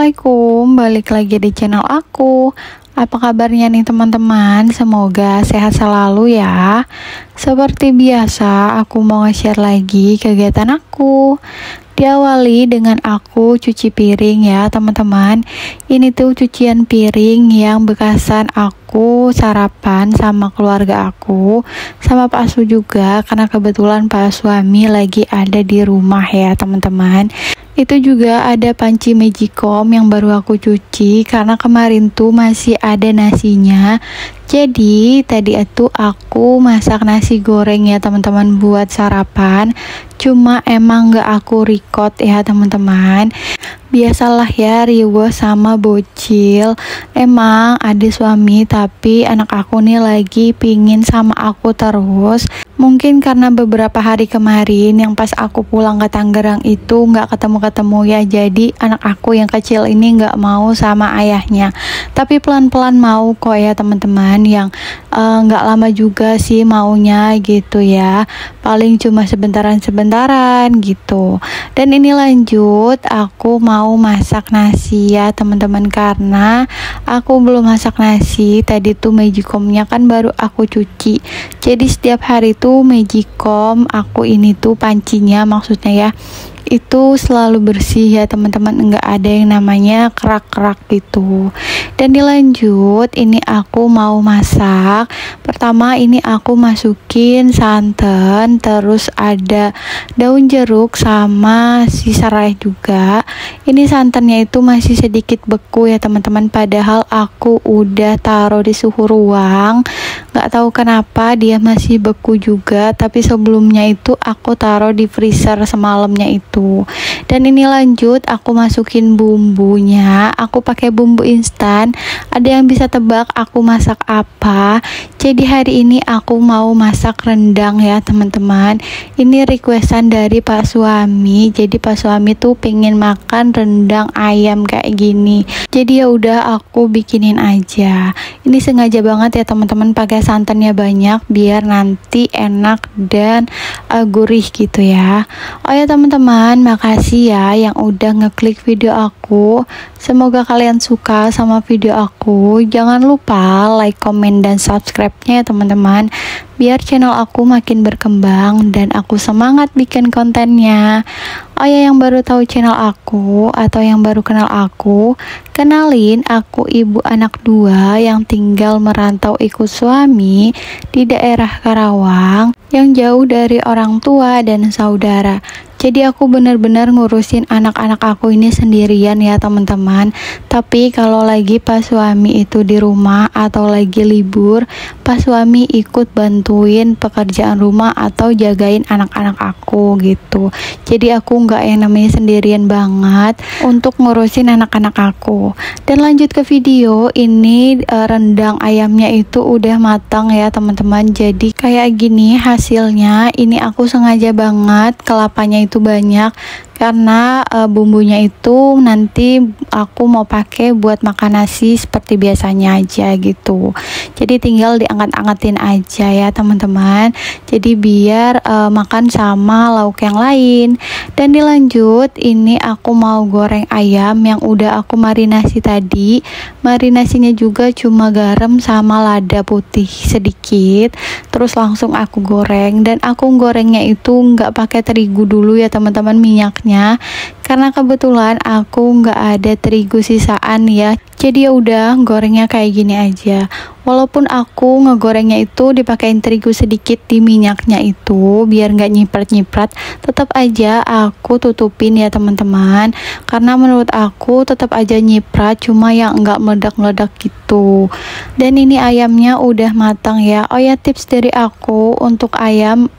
Assalamualaikum, balik lagi di channel aku. Apa kabarnya nih teman-teman? Semoga sehat selalu ya. Seperti biasa, aku mau nge-share lagi kegiatan aku. Diawali dengan aku cuci piring ya teman-teman. Ini tuh cucian piring yang bekasan aku sarapan sama keluarga aku, sama Pak Asu juga, karena kebetulan Pak suami lagi ada di rumah ya teman-teman. Itu juga ada panci magicom yang baru aku cuci karena kemarin tuh masih ada nasinya. Jadi tadi itu aku masak nasi goreng ya teman-teman buat sarapan. Cuma emang gak aku record ya teman-teman. Biasalah ya riweh sama bocil. Emang ada suami tapi anak aku nih lagi pingin sama aku terus. Mungkin karena beberapa hari kemarin yang pas aku pulang ke Tangerang itu gak ketemu-ketemu ya. Jadi anak aku yang kecil ini gak mau sama ayahnya. Tapi pelan-pelan mau kok ya teman-teman. Yang gak lama juga sih maunya gitu ya. Paling cuma sebentaran-sebentaran gitu. Dan ini lanjut, aku mau masak nasi ya teman-teman, karena aku belum masak nasi. Tadi tuh magicomnya kan baru aku cuci. Jadi setiap hari tuh magicom aku ini tuh pancinya maksudnya ya, itu selalu bersih ya teman-teman, enggak ada yang namanya kerak-kerak gitu. Dan dilanjut, ini aku mau masak. Pertama ini aku masukin santan, terus ada daun jeruk sama si serai juga. Ini santannya itu masih sedikit beku ya teman-teman, padahal aku udah taruh di suhu ruang. Nggak tahu kenapa dia masih beku juga, tapi sebelumnya itu aku taruh di freezer semalamnya itu. Dan ini lanjut, aku masukin bumbunya. Aku pakai bumbu instan. Ada yang bisa tebak aku masak apa? Jadi hari ini aku mau masak rendang ya teman-teman. Ini requestan dari Pak suami. Jadi Pak suami tuh pengen makan rendang ayam kayak gini. Jadi ya udah aku bikinin aja. Ini sengaja banget ya teman-teman pakai santannya banyak biar nanti enak dan gurih gitu ya. Oh ya teman-teman, makasih ya yang udah ngeklik video aku. Semoga kalian suka sama video aku. Jangan lupa like, comment, dan subscribe-nya ya teman-teman, biar channel aku makin berkembang dan aku semangat bikin kontennya. Oh ya, yang baru tahu channel aku atau yang baru kenal aku, kenalin, aku ibu anak 2 yang tinggal merantau ikut suami di daerah Karawang yang jauh dari orang tua dan saudara. Jadi aku benar-benar ngurusin anak-anak aku ini sendirian ya teman-teman. Tapi kalau lagi pas suami itu di rumah atau lagi libur, pas suami ikut bantuin pekerjaan rumah atau jagain anak-anak aku gitu. Jadi aku nggak yang namanya sendirian banget untuk ngurusin anak-anak aku. Dan lanjut ke video ini, rendang ayamnya itu udah matang ya teman-teman. Jadi kayak gini hasilnya. Ini aku sengaja banget kelapanya itu banyak karena bumbunya itu nanti aku mau pakai buat makan nasi seperti biasanya aja gitu. Jadi tinggal diangkat-angkatin aja ya teman-teman. Jadi biar makan sama lauk yang lain. Dan dilanjut, ini aku mau goreng ayam yang udah aku marinasi tadi. Marinasinya juga cuma garam sama lada putih sedikit. Terus langsung aku goreng, dan aku gorengnya itu nggak pakai terigu dulu ya teman-teman minyaknya, karena kebetulan aku nggak ada terigu sisaan ya. Jadi ya udah gorengnya kayak gini aja. Walaupun aku ngegorengnya itu dipakein terigu sedikit di minyaknya itu biar nggak nyiprat-nyiprat, tetap aja aku tutupin ya teman-teman, karena menurut aku tetap aja nyiprat, cuma yang nggak meledak-meledak gitu. Dan ini ayamnya udah matang ya. Oh ya, tips dari aku untuk ayam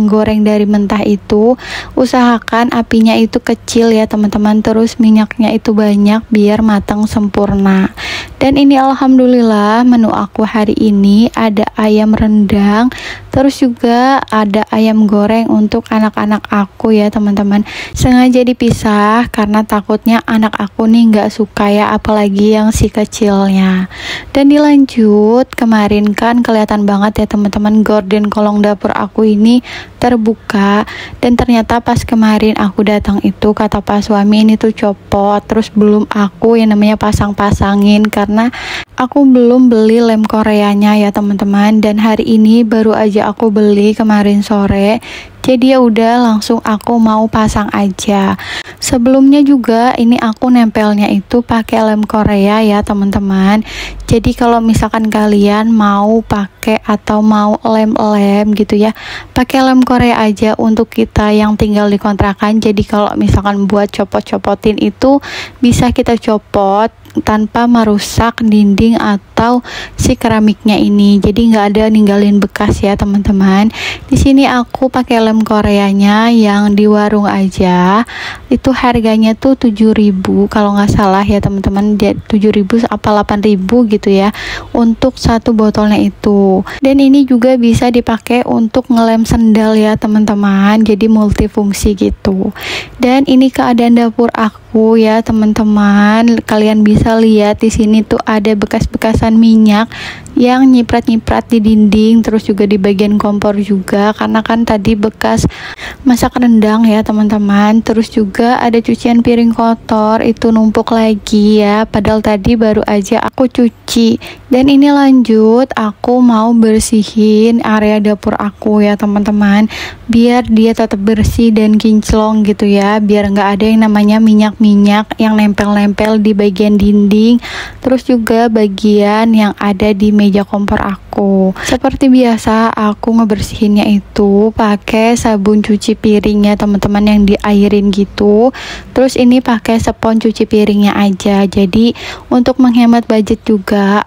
goreng dari mentah itu, usahakan apinya itu kecil ya teman-teman, terus minyaknya itu banyak biar matang sempurna. Dan ini alhamdulillah menu aku hari ini ada ayam rendang, terus juga ada ayam goreng untuk anak-anak aku ya teman-teman. Sengaja dipisah karena takutnya anak aku nih nggak suka ya, apalagi yang si kecilnya. Dan dilanjut, kemarin kan kelihatan banget ya teman-teman, gorden kolong dapur aku ini terbuka, dan ternyata pas kemarin aku datang itu kata Pak suami ini tuh copot, terus belum aku yang namanya pasang-pasangin karena aku belum beli lem Koreanya ya teman-teman. Dan hari ini baru aja aku beli kemarin sore, jadi ya udah langsung aku mau pasang aja. Sebelumnya juga ini aku nempelnya itu pakai lem Korea ya teman-teman. Jadi kalau misalkan kalian mau pakai atau mau lem-lem gitu ya, pakai lem Korea aja untuk kita yang tinggal di kontrakan. Jadi kalau misalkan buat copot-copotin itu bisa kita copot tanpa merusak dinding atau si keramiknya ini. Jadi nggak ada ninggalin bekas ya teman-teman. Di sini aku pakai lem Koreanya yang di warung aja. Itu harganya tuh 7.000 kalau nggak salah ya teman-teman. 7.000 apa 8.000 gitu ya untuk satu botolnya itu. Dan ini juga bisa dipakai untuk ngelem sendal ya teman-teman. Jadi multifungsi gitu. Dan ini keadaan dapur aku ya teman-teman. Kalian bisa lihat di sini tuh ada bekas-bekasan minyak yang nyiprat-nyiprat di dinding, terus juga di bagian kompor juga, karena kan tadi bekas masak rendang ya teman-teman. Terus juga ada cucian piring kotor itu numpuk lagi ya, padahal tadi baru aja aku cuci. Dan ini lanjut, aku mau bersihin area dapur aku ya teman-teman, biar dia tetap bersih dan kinclong gitu ya, biar nggak ada yang namanya minyak-minyak yang nempel-nempel di bagian dinding, terus juga bagian yang ada di meja kompor aku. Seperti biasa aku ngebersihinnya itu pakai sabun cuci piringnya teman-teman yang diairin gitu. Terus ini pakai spons cuci piringnya aja. Jadi untuk menghemat budget juga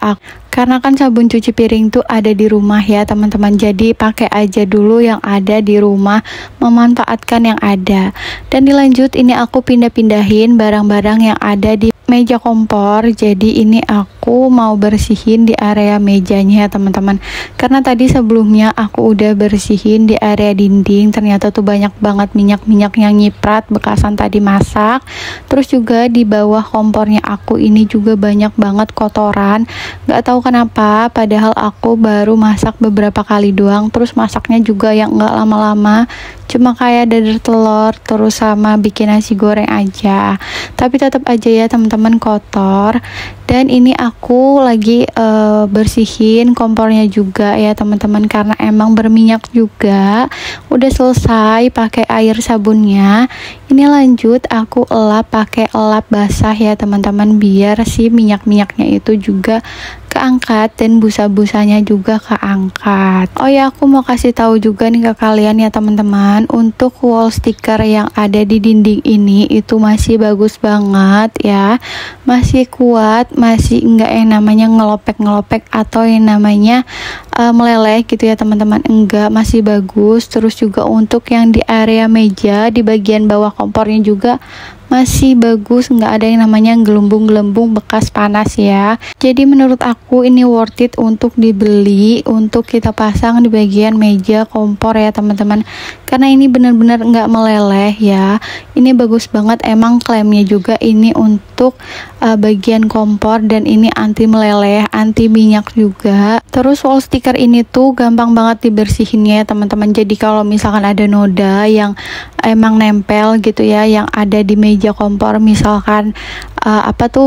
karena kan sabun cuci piring tuh ada di rumah ya teman-teman, jadi pakai aja dulu yang ada di rumah, memanfaatkan yang ada. Dan dilanjut ini aku pindah-pindahin barang-barang yang ada di meja kompor. Jadi ini aku mau bersihin di area mejanya ya teman-teman, karena tadi sebelumnya aku udah bersihin di area dinding, ternyata tuh banyak banget minyak-minyak yang nyiprat bekasan tadi masak. Terus juga di bawah kompornya aku ini juga banyak banget kotoran, nggak tahu kenapa, padahal aku baru masak beberapa kali doang, terus masaknya juga yang nggak lama-lama, cuma kayak dadar telur terus sama bikin nasi goreng aja, tapi tetap aja ya teman-teman kotor. Dan ini aku lagi bersihin kompornya juga ya teman-teman, karena emang berminyak juga. Udah selesai pakai air sabunnya, ini lanjut aku elap pakai elap basah ya teman-teman, biar si minyak-minyaknya itu juga keangkat dan busa-busanya juga keangkat. Oh ya, aku mau kasih tahu juga nih ke kalian ya teman-teman, untuk wall sticker yang ada di dinding ini itu masih bagus banget ya, masih kuat, masih enggak yang namanya ngelopek-ngelopek atau yang namanya meleleh gitu ya teman-teman, enggak, masih bagus. Terus juga untuk yang di area meja di bagian bawah kompornya juga masih bagus, nggak ada yang namanya gelembung-gelembung bekas panas ya. Jadi menurut aku ini worth it untuk dibeli, untuk kita pasang di bagian meja kompor ya teman-teman, karena ini benar-benar nggak meleleh ya. Ini bagus banget, emang klaimnya juga ini untuk bagian kompor, dan ini anti meleleh, anti minyak juga. Terus wall sticker ini tuh gampang banget dibersihinnya ya teman-teman. Jadi kalau misalkan ada noda yang emang nempel gitu ya, yang ada di meja kompor, misalkan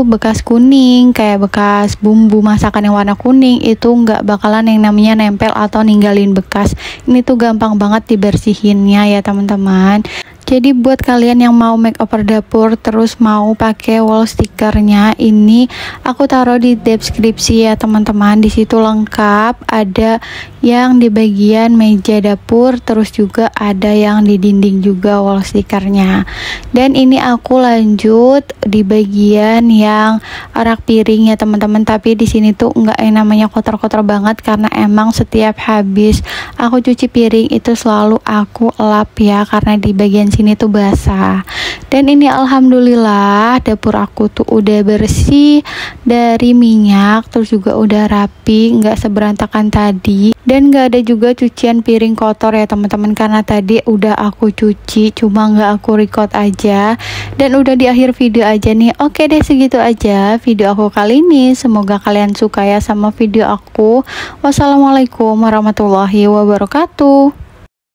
bekas kuning, kayak bekas bumbu masakan yang warna kuning, itu nggak bakalan yang namanya nempel atau ninggalin bekas. Ini tuh gampang banget dibersihinnya ya teman-teman. Jadi buat kalian yang mau makeover dapur terus mau pakai wall stickernya, ini aku taruh di deskripsi ya teman-teman. Di situ lengkap, ada yang di bagian meja dapur, terus juga ada yang di dinding juga wall stickernya. Dan ini aku lanjut di bagian bagian yang rak piring ya teman-teman, tapi di sini tuh nggak yang namanya kotor-kotor banget karena emang setiap habis aku cuci piring itu selalu aku lap ya, karena di bagian sini tuh basah. Dan ini alhamdulillah dapur aku tuh udah bersih dari minyak, terus juga udah rapi, nggak seberantakan tadi, dan nggak ada juga cucian piring kotor ya teman-teman, karena tadi udah aku cuci, cuma nggak aku record aja. Dan udah di akhir video aja nih. Oke deh, segitu aja video aku kali ini, semoga kalian suka ya sama video aku. Wassalamualaikum warahmatullahi wabarakatuh.